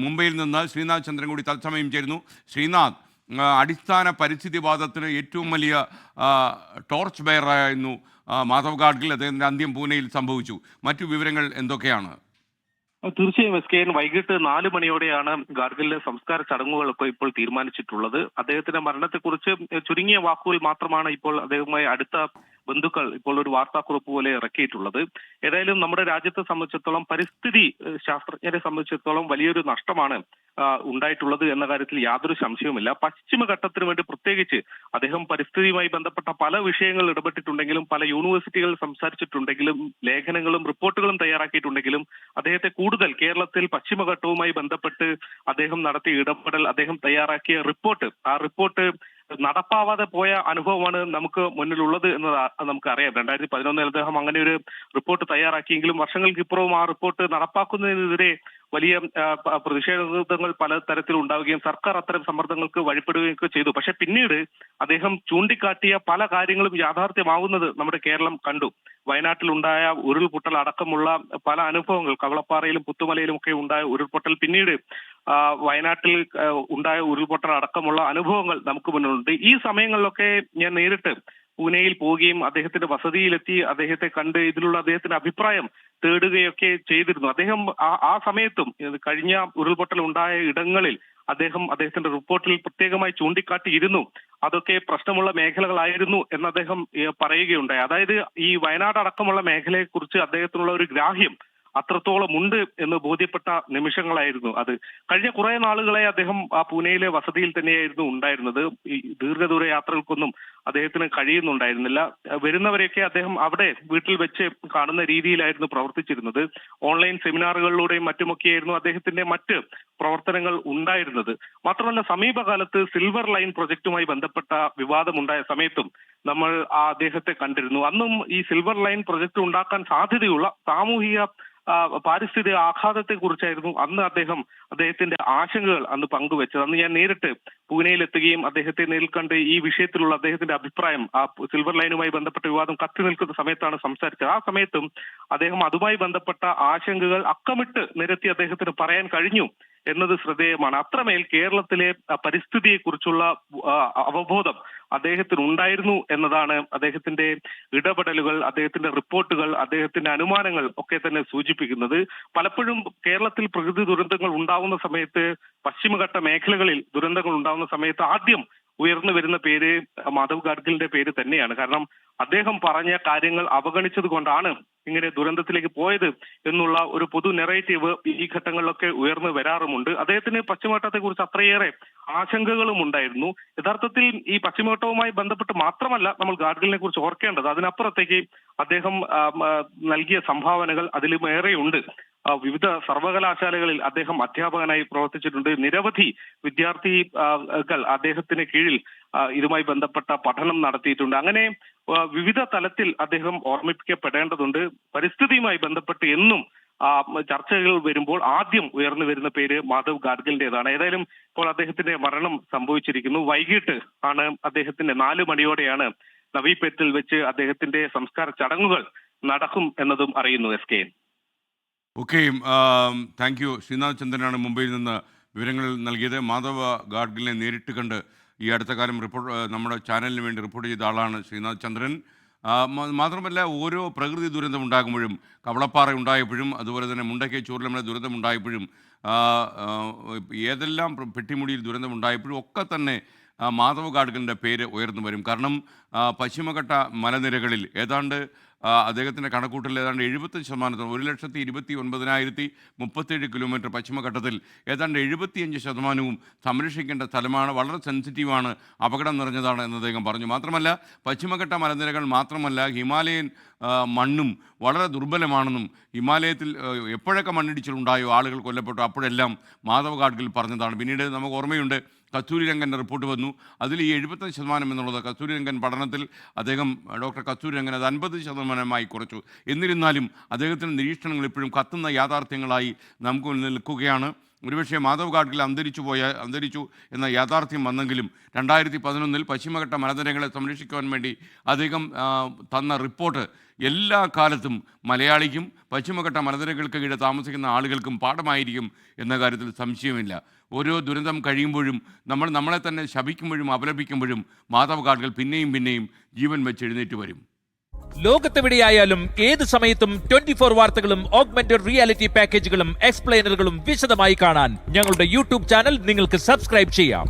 മുംബൈയിൽ നിന്ന് ശ്രീനാഥ് ചന്ദ്രൻ കൂടി തത്സമയം ചേരുന്നു. ശ്രീനാഥ്, അടിസ്ഥാന പരിസ്ഥിതിവാദത്തിന് ഏറ്റവും വലിയ ടോർച്ച് ബെയറായിരുന്നു മാധവ് ഗാഡ്ഗിൽ. അദ്ദേഹത്തിൻ്റെ അന്ത്യം പൂനെയിൽ സംഭവിച്ചു. മറ്റു വിവരങ്ങൾ എന്തൊക്കെയാണ്? തീർച്ചയായും SKN വൈകിട്ട് 4 മണിയോടെയാണ് ഗാഡ്ഗിലിന്റെ സംസ്കാര ചടങ്ങുകളൊക്കെ ഇപ്പോൾ തീരുമാനിച്ചിട്ടുള്ളത്. അദ്ദേഹത്തിന്റെ മരണത്തെക്കുറിച്ച് ചുരുങ്ങിയ വാക്കുകൾ മാത്രമാണ് ഇപ്പോൾ അദ്ദേഹവുമായി അടുത്ത ബന്ധുക്കൾ ഇപ്പോൾ ഒരു വാർത്താക്കുറിപ്പ് പോലെ ഇറക്കിയിട്ടുള്ളത്. ഏതായാലും നമ്മുടെ രാജ്യത്തെ സംബന്ധിച്ചിടത്തോളം പരിസ്ഥിതി ശാസ്ത്രജ്ഞരെ സംബന്ധിച്ചിടത്തോളം വലിയൊരു നഷ്ടമാണ് ഉണ്ടായിട്ടുള്ളത് എന്ന കാര്യത്തിൽ യാതൊരു സംശയവുമില്ല. പശ്ചിമഘട്ടത്തിന് വേണ്ടി പ്രത്യേകിച്ച് അദ്ദേഹം പരിസ്ഥിതിയുമായി ബന്ധപ്പെട്ട പല വിഷയങ്ങൾ ഇടപെട്ടിട്ടുണ്ടെങ്കിലും, പല യൂണിവേഴ്സിറ്റികളിൽ സംസാരിച്ചിട്ടുണ്ടെങ്കിലും, ലേഖനങ്ങളും റിപ്പോർട്ടുകളും തയ്യാറാക്കിയിട്ടുണ്ടെങ്കിലും അദ്ദേഹത്തെ കൂടുതൽ കേരളത്തിൽ പശ്ചിമഘട്ടവുമായി ബന്ധപ്പെട്ട് അദ്ദേഹം നടത്തിയ ഇടപെടൽ, അദ്ദേഹം തയ്യാറാക്കിയ റിപ്പോർട്ട്, ആ റിപ്പോർട്ട് നടപ്പാവാതെ പോയ അനുഭവമാണ് നമുക്ക് മുന്നിലുള്ളത് എന്ന് നമുക്കറിയാം. 2011 അദ്ദേഹം അങ്ങനെ ഒരു റിപ്പോർട്ട് തയ്യാറാക്കിയെങ്കിലും വർഷങ്ങൾക്കിപ്പുറവും ആ റിപ്പോർട്ട് നടപ്പാക്കുന്നതിനെതിരെ വലിയ പ്രതിഷേധങ്ങൾ പല തരത്തിൽ ഉണ്ടാവുകയും സർക്കാർ അത്തരം സമ്മർദ്ദങ്ങൾക്ക് വഴിപ്പെടുകയൊക്കെ ചെയ്തു. പക്ഷെ പിന്നീട് അദ്ദേഹം ചൂണ്ടിക്കാട്ടിയ പല കാര്യങ്ങളും യാഥാർത്ഥ്യമാവുന്നത് നമ്മുടെ കേരളം കണ്ടു. വയനാട്ടിൽ ഉണ്ടായ ഉരുൾപൊട്ടൽ അടക്കമുള്ള പല അനുഭവങ്ങൾ, കവളപ്പാറയിലും പുത്തുമലയിലും ഒക്കെ ഉണ്ടായ ഉരുൾപൊട്ടൽ, പിന്നീട് വയനാട്ടിൽ ഉണ്ടായ ഉരുൾപൊട്ടൽ അടക്കമുള്ള അനുഭവങ്ങൾ നമുക്ക് മുന്നിലുണ്ട്. ഈ സമയങ്ങളിലൊക്കെ ഞാൻ നേരിട്ട് പൂനെയിൽ പോവുകയും അദ്ദേഹത്തിന്റെ വസതിയിലെത്തി അദ്ദേഹത്തെ കണ്ട് ഇതിലുള്ള അദ്ദേഹത്തിന്റെ അഭിപ്രായം തേടുകയൊക്കെ ചെയ്തിരുന്നു. അദ്ദേഹം ആ സമയത്തും കഴിഞ്ഞ ഉരുൾപൊട്ടൽ ഉണ്ടായ ഇടങ്ങളിൽ അദ്ദേഹത്തിന്റെ റിപ്പോർട്ടിൽ പ്രത്യേകമായി ചൂണ്ടിക്കാട്ടിയിരുന്നു അതൊക്കെ പ്രശ്നമുള്ള മേഖലകളായിരുന്നു എന്ന് അദ്ദേഹം പറയുകയുണ്ടായി. അതായത് ഈ വയനാട് അടക്കമുള്ള മേഖലയെക്കുറിച്ച് അദ്ദേഹത്തിനുള്ള ഒരു ഗ്രാഹ്യം അത്രത്തോളം ഉണ്ട് എന്ന് ബോധ്യപ്പെട്ട നിമിഷങ്ങളായിരുന്നു അത്. കഴിഞ്ഞ കുറെ നാളുകളെ അദ്ദേഹം ആ പൂനെയിലെ വസതിയിൽ തന്നെയായിരുന്നു ഉണ്ടായിരുന്നത്. ഈ ദീർഘദൂര യാത്രകൾക്കൊന്നും അദ്ദേഹത്തിന് കഴിയുന്നുണ്ടായിരുന്നില്ല. വരുന്നവരെയൊക്കെ അദ്ദേഹം അവിടെ വീട്ടിൽ വെച്ച് കാണുന്ന രീതിയിലായിരുന്നു പ്രവർത്തിച്ചിരുന്നത്. ഓൺലൈൻ സെമിനാറുകളിലൂടെയും മറ്റുമൊക്കെയായിരുന്നു അദ്ദേഹത്തിന്റെ മറ്റ് പ്രവർത്തനങ്ങൾ ഉണ്ടായിരുന്നത്. മാത്രമല്ല, സമീപകാലത്ത് സിൽവർ ലൈൻ പ്രൊജക്ടുമായി ബന്ധപ്പെട്ട വിവാദമുണ്ടായ സമയത്തും നമ്മൾ അദ്ദേഹത്തെ കണ്ടിരുന്നു. അന്നും ഈ സിൽവർ ലൈൻ പ്രൊജക്ട് ഉണ്ടാക്കാൻ സാധ്യതയുള്ള സാമൂഹിക പാരിസ്ഥിതിക ആഘാതത്തെ കുറിച്ചായിരുന്നു അന്ന് അദ്ദേഹത്തിന്റെ ആശങ്കകൾ അന്ന് പങ്കുവെച്ചത്. അന്ന് ഞാൻ നേരിട്ട് പൂനെയിലെത്തുകയും അദ്ദേഹത്തെ നേരിൽ കണ്ട് ഈ വിഷയത്തിലുള്ള അദ്ദേഹത്തിന്റെ അഭിപ്രായം, ആ സിൽവർ ലൈനുമായി ബന്ധപ്പെട്ട വിവാദം കത്തി നിൽക്കുന്ന സമയത്താണ് സംസാരിച്ചത്. ആ സമയത്തും അദ്ദേഹം അതുമായി ബന്ധപ്പെട്ട ആശങ്കകൾ അക്കമിട്ട് നിരത്തി അദ്ദേഹത്തിന് പറയാൻ കഴിഞ്ഞു എന്നത് ശ്രദ്ധേയമാണ്. അത്രമേൽ കേരളത്തിലെ പരിസ്ഥിതിയെ കുറിച്ചുള്ള അവബോധം അദ്ദേഹത്തിന് ഉണ്ടായിരുന്നു എന്നതാണ് അദ്ദേഹത്തിന്റെ ഇടപെടലുകൾ, അദ്ദേഹത്തിന്റെ റിപ്പോർട്ടുകൾ, അദ്ദേഹത്തിന്റെ അനുമാനങ്ങൾ ഒക്കെ തന്നെ സൂചിപ്പിക്കുന്നത്. പലപ്പോഴും കേരളത്തിൽ പ്രകൃതി ദുരന്തങ്ങൾ ഉണ്ടാവുന്ന സമയത്ത്, പശ്ചിമഘട്ട മേഖലകളിൽ ദുരന്തങ്ങൾ ഉണ്ടാവുന്ന സമയത്ത് ആദ്യം ഉയർന്നു വരുന്ന പേര് മാധവ് ഗാഡ്ഗിലിന്റെ പേര് തന്നെയാണ്. കാരണം അദ്ദേഹം പറഞ്ഞ കാര്യങ്ങൾ അവഗണിച്ചത് കൊണ്ടാണ് ഇങ്ങനെ ദുരന്തത്തിലേക്ക് പോയത് എന്നുള്ള ഒരു പൊതു നെറേറ്റീവ് ഈ ഘട്ടങ്ങളിലൊക്കെ ഉയർന്നു വരാറുമുണ്ട്. അദ്ദേഹത്തിന് പശ്ചിമഘട്ടത്തെ കുറിച്ച് അത്രയേറെ ആശങ്കകളും ഉണ്ടായിരുന്നു. യഥാർത്ഥത്തിൽ ഈ പശ്ചിമഘട്ടവുമായി ബന്ധപ്പെട്ട് മാത്രമല്ല നമ്മൾ ഗാഡ്ഗിലിനെ കുറിച്ച് ഓർക്കേണ്ടത്, അതിനപ്പുറത്തേക്ക് അദ്ദേഹം നൽകിയ സംഭാവനകൾ അതിലും ഏറെയുണ്ട്. വിവിധ സർവകലാശാലകളിൽ അദ്ദേഹം അധ്യാപകനായി പ്രവർത്തിച്ചിട്ടുണ്ട്. നിരവധി വിദ്യാർത്ഥികൾ അദ്ദേഹത്തിന് കീഴിൽ ഇതുമായി ബന്ധപ്പെട്ട പഠനം നടത്തിയിട്ടുണ്ട്. അങ്ങനെ വിവിധ തലത്തിൽ അദ്ദേഹം ഓർമ്മിപ്പിക്കപ്പെടേണ്ടതുണ്ട്. പരിസ്ഥിതിയുമായി ബന്ധപ്പെട്ട് എന്നും ചർച്ചകൾ വരുമ്പോൾ ആദ്യം ഉയർന്നു വരുന്ന പേര് മാധവ് ഗാഡ്ഗിലിന്റേതാണ്. ഏതായാലും ഇപ്പോൾ അദ്ദേഹത്തിന്റെ മരണം സംഭവിച്ചിരിക്കുന്നു. വൈകിട്ട് ആണ് അദ്ദേഹത്തിന്റെ 4 മണിയോടെയാണ് നവീപേറ്റിൽ വെച്ച് അദ്ദേഹത്തിന്റെ സംസ്കാര ചടങ്ങുകൾ നടക്കും എന്നതും അറിയുന്നു. SKN. Okay, thank you. Sreenath ചന്ദ്രനാണ് മുംബൈയിൽ നിന്ന് വിവരങ്ങൾ നൽകിയത്. മാധവ് ഗാഡ്ഗിലിനെ നേരിട്ട് കണ്ട് ഈ അടുത്ത കാലം നമ്മുടെ ചാനലിന് വേണ്ടി റിപ്പോർട്ട് ചെയ്ത ആളാണ് ശ്രീനാഥ് ചന്ദ്രൻ. മാത്രമല്ല, ഓരോ പ്രകൃതി ദുരന്തം ഉണ്ടാകുമ്പോഴും, കവളപ്പാറ ഉണ്ടായപ്പോഴും, അതുപോലെ തന്നെ മുണ്ടക്കൈ ചൂരൽമല ദുരന്തം ഉണ്ടായപ്പോഴും, ഏതെല്ലാം പെട്ടിമുടിയിൽ ദുരന്തം ഉണ്ടായപ്പോഴും ഒക്കെ തന്നെ മാധവ് ഗാഡ്ഗിലിൻ്റെ പേര് ഉയർന്നു വരും. കാരണം പശ്ചിമഘട്ട മലനിരകളിൽ ഏതാണ്ട് അദ്ദേഹത്തിൻ്റെ കണക്കൂട്ടലിൽ ഏതാണ്ട് 70%, 1,29,037 കിലോമീറ്റർ പശ്ചിമഘട്ടത്തിൽ ഏതാണ്ട് 75% സംരക്ഷിക്കേണ്ട സ്ഥലമാണ്. വളരെ സെൻസിറ്റീവാണ്, അപകടം നിറഞ്ഞതാണ് എന്ന് അദ്ദേഹം പറഞ്ഞു. മാത്രമല്ല, പശ്ചിമഘട്ട മലനിരകൾ മാത്രമല്ല, ഹിമാലയൻ മണ്ണും വളരെ ദുർബലമാണെന്നും ഹിമാലയത്തിൽ എപ്പോഴൊക്കെ മണ്ണിടിച്ചിലുണ്ടായോ, ആളുകൾ കൊല്ലപ്പെട്ടു, അപ്പോഴെല്ലാം മാധവ് ഗാഡ്ഗിൽ പറഞ്ഞതാണ്. പിന്നീട് നമുക്ക് ഓർമ്മയുണ്ട്, കസ്തൂരി രംഗൻ്റെ റിപ്പോർട്ട് വന്നു. അതിൽ ഈ 75% എന്നുള്ളത് കസ്തൂരി രംഗൻ പഠനത്തിൽ ഡോക്ടർ കസ്തൂരി രംഗൻ അത് 50% കുറച്ചു. എന്നിരുന്നാലും അദ്ദേഹത്തിൻ്റെ നിരീക്ഷണങ്ങൾ ഇപ്പോഴും കത്തുന്ന യാഥാർത്ഥ്യങ്ങളായി നമുക്ക് നിൽക്കുകയാണ്. ഒരുപക്ഷെ മാധവ് ഗാഡ്ഗിൽ അന്തരിച്ചു എന്ന യാഥാർത്ഥ്യം വന്നെങ്കിലും 2011 പശ്ചിമഘട്ട മലനിരകളെ സംരക്ഷിക്കുവാൻ വേണ്ടി അദ്ദേഹം തന്ന റിപ്പോർട്ട് എല്ലാ കാലത്തും മലയാളിക്കും പശ്ചിമഘട്ട മലനിരകൾക്ക് കീഴെ താമസിക്കുന്ന ആളുകൾക്കും പാഠമായിരിക്കും എന്ന കാര്യത്തിൽ സംശയമില്ല. ഓരോ ദുരന്തം കഴിയുമ്പോഴും നമ്മളെ തന്നെ ശപിക്കുമ്പോഴും അപലപിക്കുമ്പോഴും മാധവ് ഗാഡ്ഗിൽ പിന്നെയും ജീവൻ വെച്ച് എഴുന്നേറ്റ് വരും. ലോകത്തെവിടെയായാലും ഏത് സമയത്തും 24 വാർത്തകളും ഓഗ്മെന്റഡ് റിയാലിറ്റി പാക്കേജുകളും എക്സ്പ്ലെയിനറുകളും വിശദമായി കാണാൻ ഞങ്ങളുടെ യൂട്യൂബ് ചാനൽ നിങ്ങൾക്ക് സബ്സ്ക്രൈബ് ചെയ്യാം.